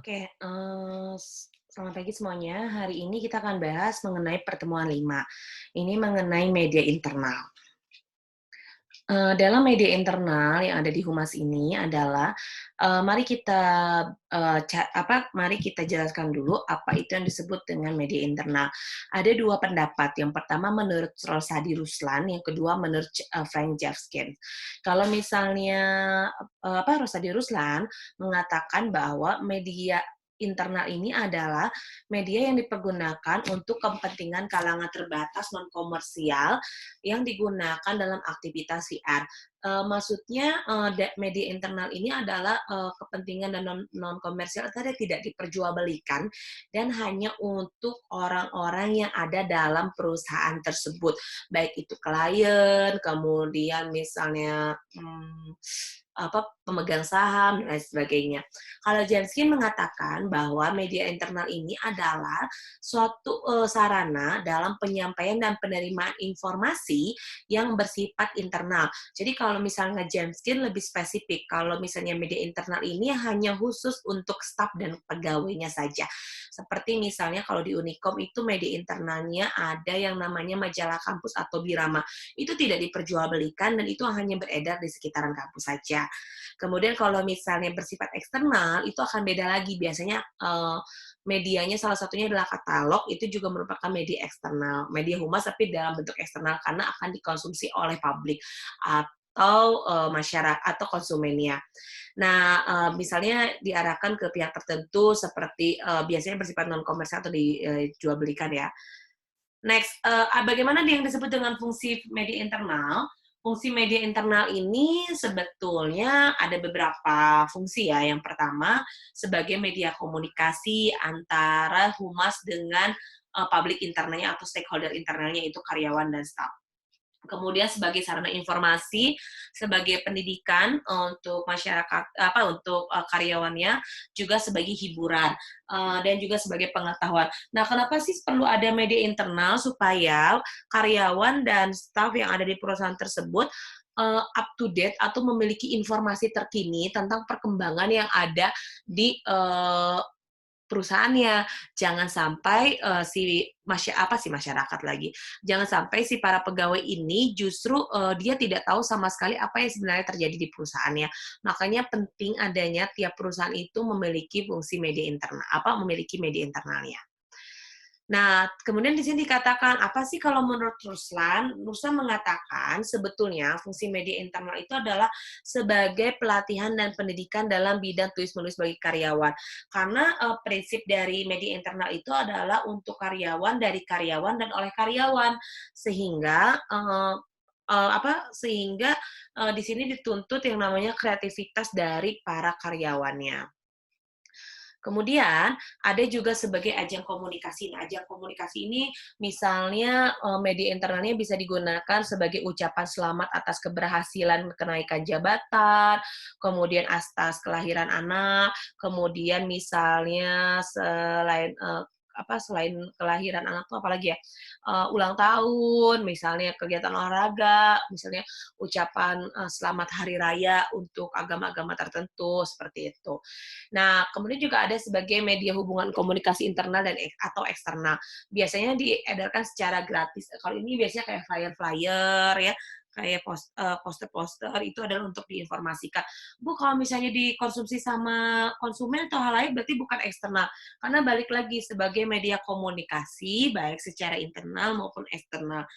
Oke, selamat pagi semuanya. Hari ini kita akan bahas mengenai pertemuan 5. Ini mengenai media internal. Dalam media internal yang ada di Humas ini adalah, mari kita, mari kita jelaskan dulu apa itu yang disebut dengan media internal. Ada 2 pendapat, yang pertama menurut Rosadi Ruslan, yang kedua menurut Frank Jeffskin. Kalau misalnya, Rosadi Ruslan mengatakan bahwa media internal ini adalah media yang dipergunakan untuk kepentingan kalangan terbatas non komersial yang digunakan dalam aktivitas VR. Maksudnya media internal ini adalah kepentingan dan non komersial tadi tidak diperjualbelikan dan hanya untuk orang-orang yang ada dalam perusahaan tersebut, baik itu klien, kemudian misalnya pemegang saham dan lain sebagainya. Kalau Janskin mengatakan bahwa media internal ini adalah suatu sarana dalam penyampaian dan penerimaan informasi yang bersifat internal. Jadi kalau misalnya Jamskin lebih spesifik, kalau misalnya media internal ini hanya khusus untuk staf dan pegawainya saja. Seperti misalnya kalau di Unicom itu media internalnya ada yang namanya majalah kampus atau Birama. Itu tidak diperjualbelikan dan itu hanya beredar di sekitaran kampus saja. Kemudian kalau misalnya bersifat eksternal, itu akan beda lagi. Biasanya medianya salah satunya adalah katalog, itu juga merupakan media eksternal, media humas tapi dalam bentuk eksternal karena akan dikonsumsi oleh publik atau masyarakat atau konsumennya. Nah, misalnya diarahkan ke pihak tertentu seperti biasanya bersifat non komersial atau dijual belikan ya. Next, bagaimana yang disebut dengan fungsi media internal? Fungsi media internal ini sebetulnya ada beberapa fungsi ya. Yang pertama, sebagai media komunikasi antara humas dengan publik internalnya atau stakeholder internalnya itu karyawan dan staf. Kemudian sebagai sarana informasi, sebagai pendidikan untuk masyarakat untuk karyawannya, juga sebagai hiburan dan juga sebagai pengetahuan. Nah, kenapa sih perlu ada media internal supaya karyawan dan staf yang ada di perusahaan tersebut up to date atau memiliki informasi terkini tentang perkembangan yang ada di perusahaannya. Jangan sampai, masyarakat lagi, jangan sampai si para pegawai ini justru, dia tidak tahu sama sekali apa yang sebenarnya terjadi di perusahaannya. Makanya penting adanya tiap perusahaan itu memiliki fungsi memiliki media internalnya. Nah, kemudian di sini dikatakan, apa sih kalau menurut Ruslan? Ruslan mengatakan sebetulnya fungsi media internal itu adalah sebagai pelatihan dan pendidikan dalam bidang tulis-menulis bagi karyawan. Karena prinsip dari media internal itu adalah untuk karyawan, dari karyawan, dan oleh karyawan. Sehingga di sini dituntut yang namanya kreativitas dari para karyawannya. Kemudian ada juga sebagai ajang komunikasi. Nah, ajang komunikasi ini misalnya media internalnya bisa digunakan sebagai ucapan selamat atas keberhasilan kenaikan jabatan, kemudian atas kelahiran anak, kemudian misalnya selain kelahiran anak tuh apalagi ya, ulang tahun, misalnya kegiatan olahraga, misalnya ucapan selamat hari raya untuk agama-agama tertentu, seperti itu. Nah, kemudian juga ada sebagai media hubungan komunikasi internal dan atau eksternal. Biasanya diedarkan secara gratis. Kalau ini biasanya kayak flyer-flyer ya, kayak poster-poster itu adalah untuk diinformasikan. Bu, kalau misalnya dikonsumsi sama konsumen atau hal lain berarti bukan eksternal. Karena balik lagi sebagai media komunikasi baik secara internal maupun eksternal.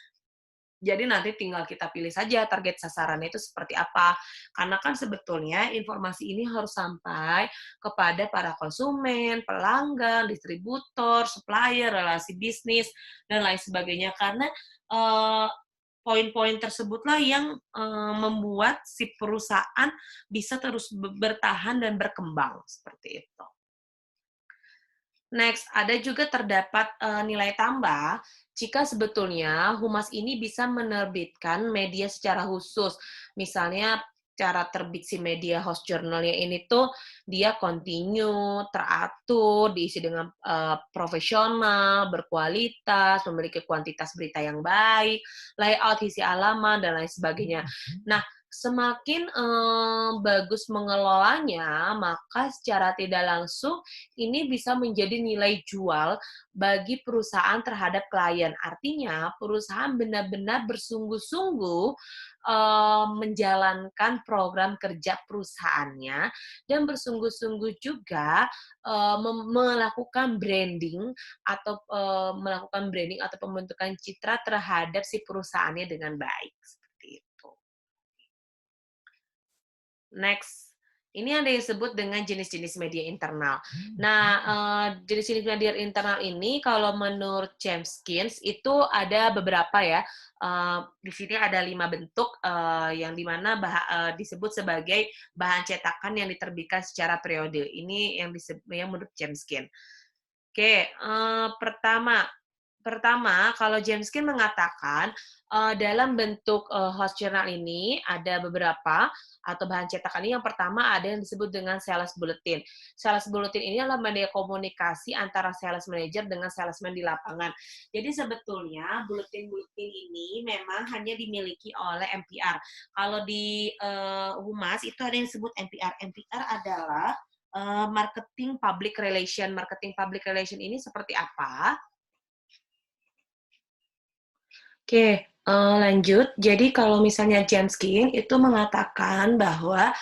Jadi nanti tinggal kita pilih saja target sasarannya itu seperti apa. Karena kan sebetulnya informasi ini harus sampai kepada para konsumen, pelanggan, distributor, supplier, relasi bisnis, dan lain sebagainya. Karena eh, poin-poin tersebutlah yang membuat si perusahaan bisa terus bertahan dan berkembang seperti itu. Next, ada juga terdapat nilai tambah jika sebetulnya humas ini bisa menerbitkan media secara khusus. Misalnya cara terbit si media host journalnya ini tuh dia continue, teratur, diisi dengan profesional, berkualitas, memiliki kuantitas berita yang baik, layout, isi halaman, dan lain sebagainya. Nah, Semakin bagus mengelolanya, maka secara tidak langsung ini bisa menjadi nilai jual bagi perusahaan terhadap klien. Artinya, perusahaan benar-benar bersungguh-sungguh menjalankan program kerja perusahaannya dan bersungguh-sungguh juga melakukan branding atau pembentukan citra terhadap si perusahaannya dengan baik, seperti itu. Next, ini ada yang disebut dengan jenis-jenis media internal. Nah, jenis-jenis media internal ini kalau menurut Chomsky itu ada beberapa ya. Di sini ada 5 bentuk yang dimana disebut sebagai bahan cetakan yang diterbitkan secara periode. Ini yang menurut Chomsky. Oke, pertama, kalau James Skin mengatakan dalam bentuk host journal ini ada beberapa atau bahan cetakan ini. Yang pertama ada yang disebut dengan sales bulletin. Sales bulletin ini adalah media komunikasi antara sales manager dengan salesman di lapangan. Jadi sebetulnya bulletin-bulletin ini memang hanya dimiliki oleh MPR. Kalau di Humas itu ada yang disebut MPR. MPR adalah marketing public relation. Marketing public relation ini seperti apa? Oke, lanjut. Jadi kalau misalnya James King itu mengatakan bahwa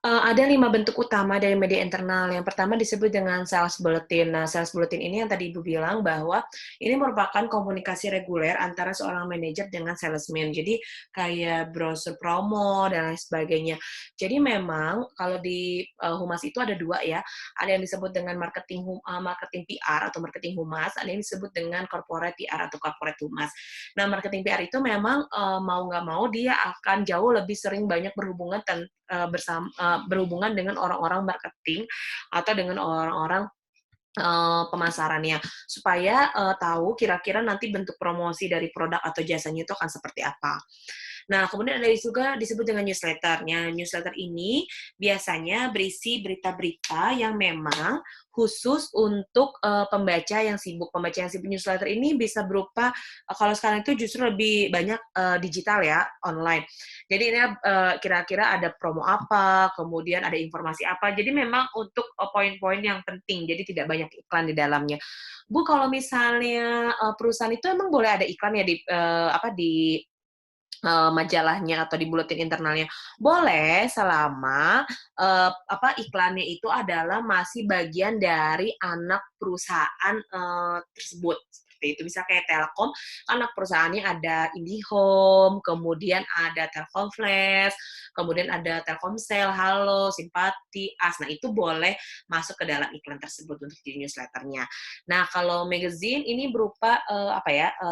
ada 5 bentuk utama dari media internal. Yang pertama disebut dengan sales bulletin. Nah, sales bulletin ini yang tadi Ibu bilang bahwa ini merupakan komunikasi reguler antara seorang manajer dengan salesman. Jadi kayak brosur promo dan lain sebagainya. Jadi memang kalau di Humas itu ada 2 ya. Ada yang disebut dengan marketing PR atau marketing Humas, ada yang disebut dengan corporate PR atau corporate Humas. Nah, marketing PR itu memang mau nggak mau dia akan jauh lebih sering banyak berhubungan dengan orang-orang marketing atau dengan orang-orang pemasarannya, supaya tahu kira-kira nanti bentuk promosi dari produk atau jasanya itu akan seperti apa. Nah, kemudian ada juga disebut dengan newsletter-nya. Newsletter ini biasanya berisi berita-berita yang memang khusus untuk pembaca yang sibuk. Pembaca yang sibuk newsletter ini bisa berupa kalau sekarang itu justru lebih banyak digital ya, online. Jadi ini kira-kira ada promo apa, kemudian ada informasi apa. Jadi memang untuk poin-poin yang penting. Jadi tidak banyak iklan di dalamnya. Bu, kalau misalnya perusahaan itu emang boleh ada iklan ya di majalahnya atau di buletin internalnya? Boleh, selama iklannya itu adalah masih bagian dari anak perusahaan tersebut. Seperti itu. Bisa kayak Telkom, anak perusahaannya ada IndiHome, kemudian ada Telkom Flash, kemudian ada Telkomsel, Halo, Simpati, AS. Nah, itu boleh masuk ke dalam iklan tersebut untuk di newsletternya. Nah, kalau magazine ini berupa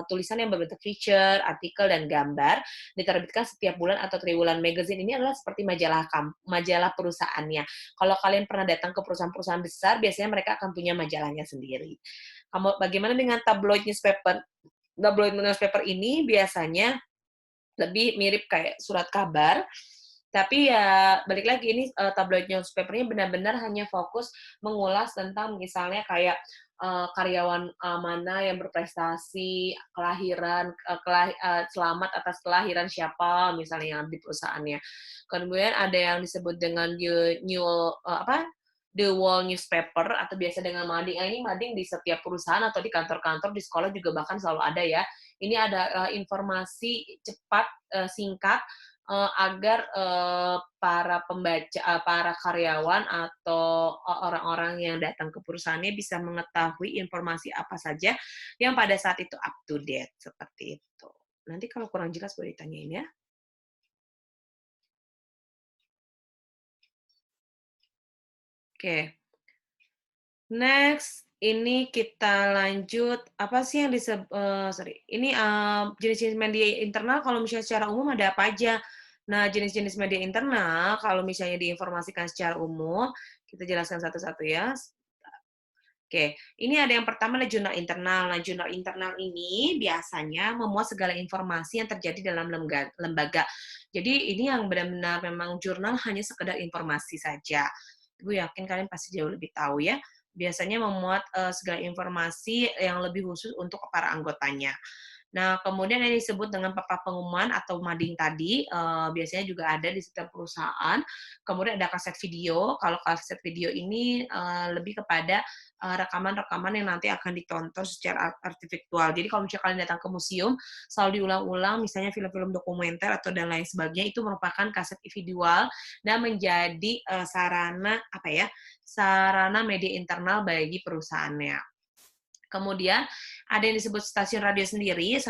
tulisan yang berbentuk feature, artikel, dan gambar, diterbitkan setiap bulan atau triwulan. Magazine ini adalah seperti majalah perusahaannya. Kalau kalian pernah datang ke perusahaan-perusahaan besar, biasanya mereka akan punya majalahnya sendiri. Bagaimana dengan tabloid newspaper? Tabloid newspaper ini biasanya lebih mirip kayak surat kabar, tapi ya balik lagi ini tabloid newspaper-nya benar-benar hanya fokus mengulas tentang misalnya kayak karyawan mana yang berprestasi, selamat atas kelahiran siapa misalnya yang di perusahaannya. Kemudian ada yang disebut dengan The Wall newspaper atau biasa dengan mading. Ini mading di setiap perusahaan atau di kantor-kantor, di sekolah juga bahkan selalu ada ya. Ini ada informasi cepat, singkat, agar para pembaca, para karyawan atau orang-orang yang datang ke perusahaannya bisa mengetahui informasi apa saja yang pada saat itu up to date, seperti itu. Nanti kalau kurang jelas boleh ditanyain ya. Oke. Next, ini kita lanjut, apa sih yang ini jenis-jenis media internal kalau misalnya secara umum ada apa aja? Nah, jenis-jenis media internal kalau misalnya diinformasikan secara umum, kita jelaskan satu-satu ya. Oke, ini ada yang pertama adalah jurnal internal. Nah, jurnal internal ini biasanya memuat segala informasi yang terjadi dalam lembaga. Jadi ini yang benar-benar memang jurnal hanya sekedar informasi saja. Ibu yakin kalian pasti jauh lebih tahu ya. Biasanya memuat segala informasi yang lebih khusus untuk para anggotanya. Nah, kemudian yang disebut dengan papan pengumuman atau mading tadi, biasanya juga ada di setiap perusahaan. Kemudian ada kaset video, kalau kaset video ini, lebih kepada, rekaman-rekaman yang nanti akan ditonton secara artifaktual. Jadi kalau misalnya kalian datang ke museum, selalu diulang-ulang, misalnya film-film dokumenter atau dan lain sebagainya, itu merupakan kaset visual dan menjadi, sarana, apa ya, sarana media internal bagi perusahaannya. Kemudian ada yang disebut stasiun radio sendiri.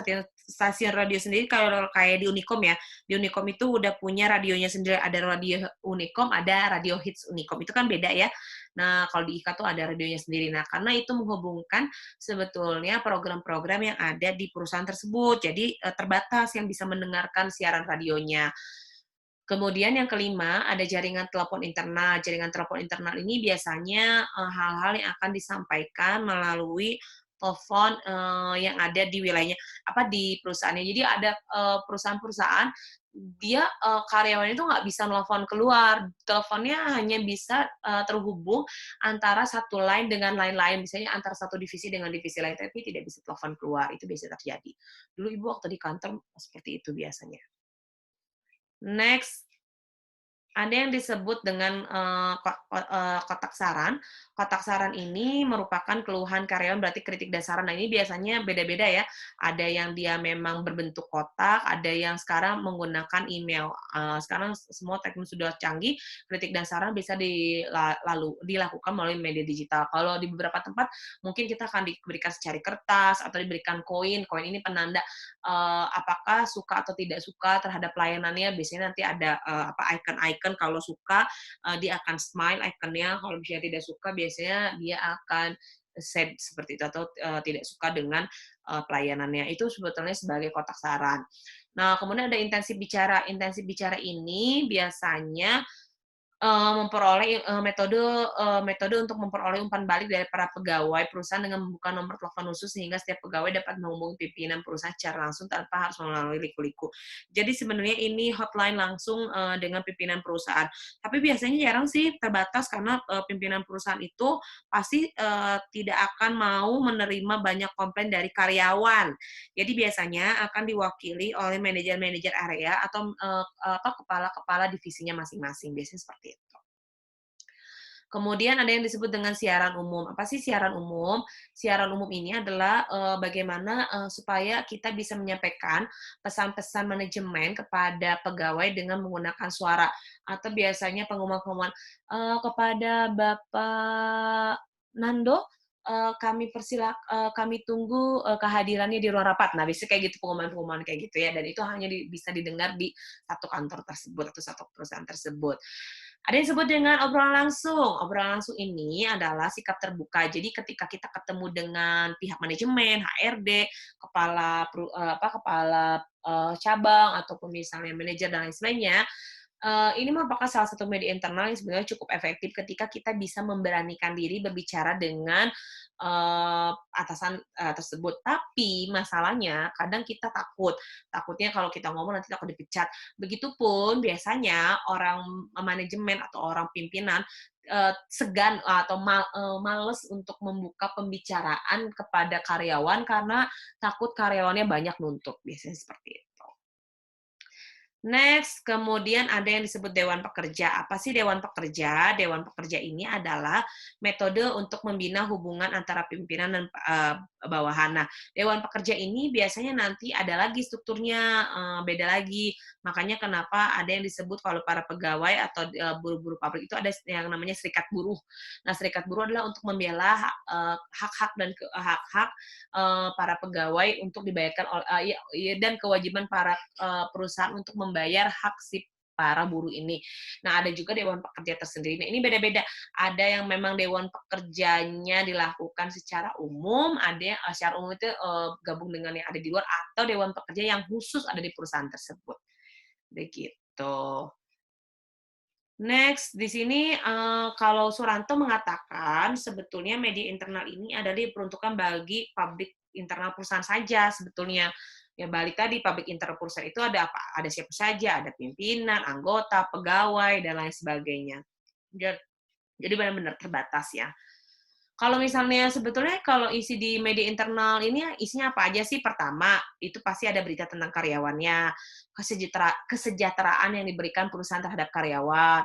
Stasiun radio sendiri kalau kayak di Unicom ya, di Unicom itu udah punya radionya sendiri, ada radio Unicom, ada radio hits Unicom, itu kan beda ya. Nah, kalau di IKA tuh ada radionya sendiri. Nah, karena itu menghubungkan sebetulnya program-program yang ada di perusahaan tersebut, jadi terbatas yang bisa mendengarkan siaran radionya. Kemudian yang kelima, ada jaringan telepon internal. Jaringan telepon internal ini biasanya hal-hal yang akan disampaikan melalui telepon yang ada di wilayahnya, apa di perusahaannya. Jadi ada perusahaan-perusahaan dia karyawan itu nggak bisa nelfon keluar, teleponnya hanya bisa terhubung antara satu line dengan line lain, misalnya antara satu divisi dengan divisi lain, tapi tidak bisa telepon keluar. Itu biasa terjadi. Dulu ibu waktu di kantor seperti itu biasanya. Next, ada yang disebut dengan kotak saran. Kotak saran ini merupakan keluhan karyawan, berarti kritik dan saran. Nah, ini biasanya beda-beda ya. Ada yang dia memang berbentuk kotak, ada yang sekarang menggunakan email. Sekarang semua teknologi sudah canggih, kritik dan saran bisa dilakukan melalui media digital. Kalau di beberapa tempat mungkin kita akan diberikan secari kertas atau diberikan koin. Koin ini penanda apakah suka atau tidak suka terhadap pelayanannya. Biasanya nanti ada icon-icon, kalau suka dia akan smile ikonnya, kalau misalnya tidak suka biasanya dia akan sad seperti itu, atau tidak suka dengan pelayanannya. Itu sebetulnya sebagai kotak saran. Nah, kemudian ada intensi bicara. Intensi bicara ini biasanya memperoleh metode untuk memperoleh umpan balik dari para pegawai perusahaan dengan membuka nomor telepon khusus sehingga setiap pegawai dapat menghubungi pimpinan perusahaan secara langsung tanpa harus melalui liku-liku. Jadi sebenarnya ini hotline langsung dengan pimpinan perusahaan. Tapi biasanya jarang sih, terbatas karena pimpinan perusahaan itu pasti tidak akan mau menerima banyak komplain dari karyawan. Jadi biasanya akan diwakili oleh manajer-manajer area atau kepala-kepala divisinya masing-masing. Biasanya seperti itu. Kemudian ada yang disebut dengan siaran umum. Apa sih siaran umum? Siaran umum ini adalah bagaimana supaya kita bisa menyampaikan pesan-pesan manajemen kepada pegawai dengan menggunakan suara, atau biasanya pengumuman-pengumuman kepada Bapak Nando, kami tunggu kehadirannya di ruang rapat. Nah, biasanya kayak gitu, pengumuman-pengumuman kayak gitu ya, dan itu hanya bisa didengar di satu kantor tersebut atau satu perusahaan tersebut. Ada yang disebut dengan obrolan langsung. Obrolan langsung ini adalah sikap terbuka. Jadi ketika kita ketemu dengan pihak manajemen, HRD, kepala cabang ataupun misalnya manajer dan lain sebagainya, ini merupakan salah satu media internal yang sebenarnya cukup efektif ketika kita bisa memberanikan diri berbicara dengan atasan tersebut. Tapi masalahnya kadang kita takutnya kalau kita ngomong nanti takut dipecat. Begitupun biasanya orang manajemen atau orang pimpinan segan atau males untuk membuka pembicaraan kepada karyawan karena takut karyawannya banyak nuntut. Biasanya seperti itu. Next, kemudian ada yang disebut Dewan Pekerja. Apa sih Dewan Pekerja? Dewan Pekerja ini adalah metode untuk membina hubungan antara pimpinan dan bawahan. Nah, Dewan Pekerja ini biasanya nanti ada lagi strukturnya, beda lagi. Makanya kenapa ada yang disebut kalau para pegawai atau buruh-buruh pabrik itu ada yang namanya serikat buruh. Nah, serikat buruh adalah untuk membela hak-hak para pegawai untuk dibayarkan dan kewajiban para perusahaan untuk membayar hak si para buruh ini. Nah, ada juga dewan pekerja tersendiri. Nah, ini beda-beda. Ada yang memang dewan pekerjanya dilakukan secara umum, ada yang secara umum itu gabung dengan yang ada di luar, atau dewan pekerja yang khusus ada di perusahaan tersebut. Begitu. Next, di sini kalau Suranto mengatakan sebetulnya media internal ini adalah diperuntukkan bagi publik internal perusahaan saja sebetulnya. Ya balik tadi, publik internal perusahaan itu ada apa? Ada siapa saja, ada pimpinan, anggota, pegawai, dan lain sebagainya. Jadi benar-benar terbatas ya. Kalau misalnya sebetulnya kalau isi di media internal ini ya isinya apa aja sih? Pertama, itu pasti ada berita tentang karyawannya, kesejahteraan yang diberikan perusahaan terhadap karyawan,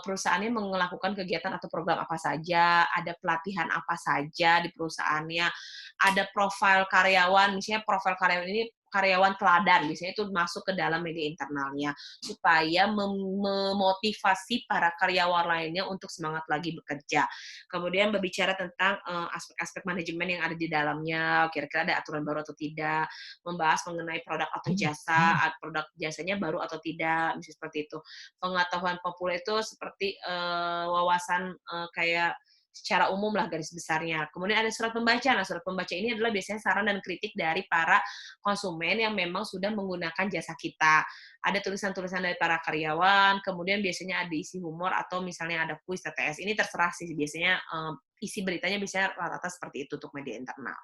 perusahaannya melakukan kegiatan atau program apa saja, ada pelatihan apa saja di perusahaannya, ada profil karyawan, misalnya profil karyawan ini karyawan teladan, biasanya itu masuk ke dalam media internalnya, supaya memotivasi para karyawan lainnya untuk semangat lagi bekerja. Kemudian berbicara tentang aspek-aspek manajemen yang ada di dalamnya, kira-kira ada aturan baru atau tidak, membahas mengenai produk atau jasa, produk jasanya baru atau tidak, misalnya seperti itu. Pengetahuan populer itu seperti wawasan kayak secara umum lah garis besarnya. Kemudian ada surat pembaca. Nah, surat pembaca ini adalah biasanya saran dan kritik dari para konsumen yang memang sudah menggunakan jasa kita. Ada tulisan-tulisan dari para karyawan, kemudian biasanya ada isi humor atau misalnya ada kuis TTS. Ini terserah sih biasanya isi beritanya bisa rata-rata seperti itu untuk media internal.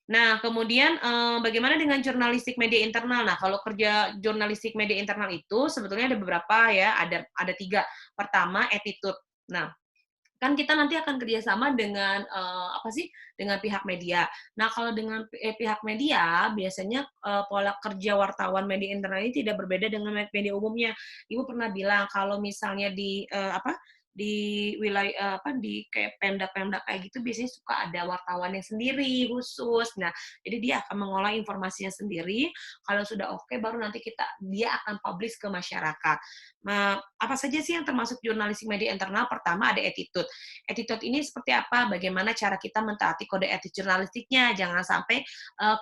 Nah, kemudian bagaimana dengan jurnalistik media internal? Nah, kalau kerja jurnalistik media internal itu sebetulnya ada beberapa ya, ada 3. Pertama, attitude. Nah, kan kita nanti akan kerjasama dengan apa sih dengan pihak media. Nah kalau dengan pihak media biasanya pola kerja wartawan media internal ini tidak berbeda dengan media umumnya. Ibu pernah bilang kalau misalnya di apa di wilayah apa di kayak pemda-pemda kayak gitu biasanya suka ada wartawannya sendiri khusus. Nah, jadi dia akan mengolah informasinya sendiri. Kalau sudah oke baru nanti dia akan publish ke masyarakat. Nah, apa saja sih yang termasuk jurnalistik media internal? Pertama ada attitude. Attitude ini seperti apa? Bagaimana cara kita mentaati kode etik jurnalistiknya? Jangan sampai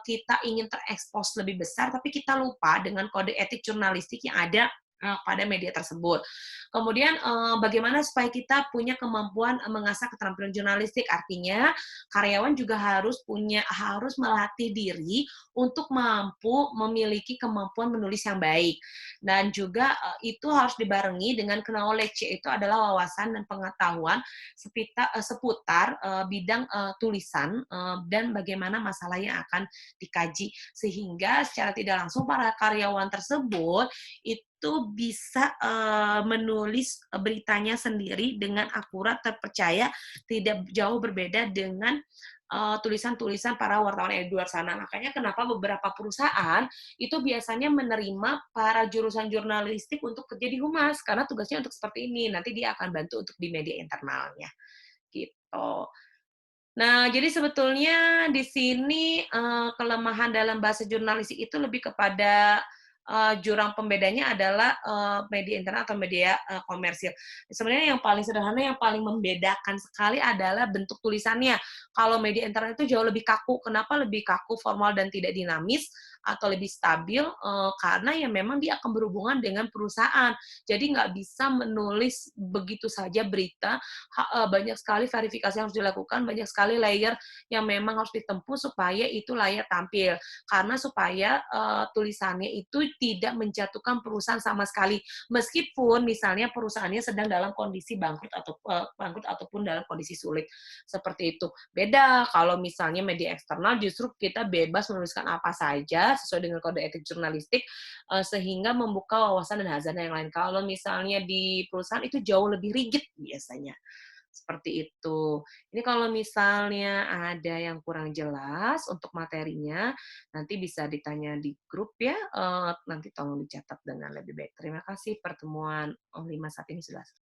kita ingin terekspos lebih besar, tapi kita lupa dengan kode etik jurnalistik yang ada pada media tersebut. Kemudian bagaimana supaya kita punya kemampuan mengasah keterampilan jurnalistik? Artinya karyawan juga harus melatih diri untuk mampu memiliki kemampuan menulis yang baik. Dan juga itu harus dibarengi dengan knowledge, yaitu adalah wawasan dan pengetahuan seputar bidang tulisan dan bagaimana masalah yang akan dikaji. Sehingga secara tidak langsung para karyawan tersebut itu bisa menulis beritanya sendiri dengan akurat, terpercaya, tidak jauh berbeda dengan tulisan-tulisan para wartawan yang di luar sana. Makanya kenapa beberapa perusahaan itu biasanya menerima para jurusan jurnalistik untuk kerja di humas, karena tugasnya untuk seperti ini. Nanti dia akan bantu untuk di media internalnya, gitu. Nah, jadi sebetulnya di sini, kelemahan dalam bahasa jurnalistik itu lebih kepada, jurang pembedanya adalah, media internal atau media, komersil. Sebenarnya yang paling sederhana, yang paling membedakan sekali adalah bentuk tulisannya. Kalau media internal itu jauh lebih kaku. Kenapa lebih kaku, formal, dan tidak dinamis, atau lebih stabil? Karena ya memang dia akan berhubungan dengan perusahaan. Jadi nggak bisa menulis begitu saja berita, banyak sekali verifikasi yang harus dilakukan, banyak sekali layer yang memang harus ditempuh supaya itu layak tampil. Karena supaya tulisannya itu tidak menjatuhkan perusahaan sama sekali. Meskipun misalnya perusahaannya sedang dalam kondisi bangkrut ataupun dalam kondisi sulit seperti itu. Beda kalau misalnya media eksternal justru kita bebas menuliskan apa saja sesuai dengan kode etik jurnalistik sehingga membuka wawasan dan hazana yang lain. Kalau misalnya di perusahaan itu jauh lebih rigid biasanya. Seperti itu. Ini kalau misalnya ada yang kurang jelas untuk materinya, nanti bisa ditanya di grup ya, nanti tolong dicatat dengan lebih baik. Terima kasih pertemuan 5 saat ini sudah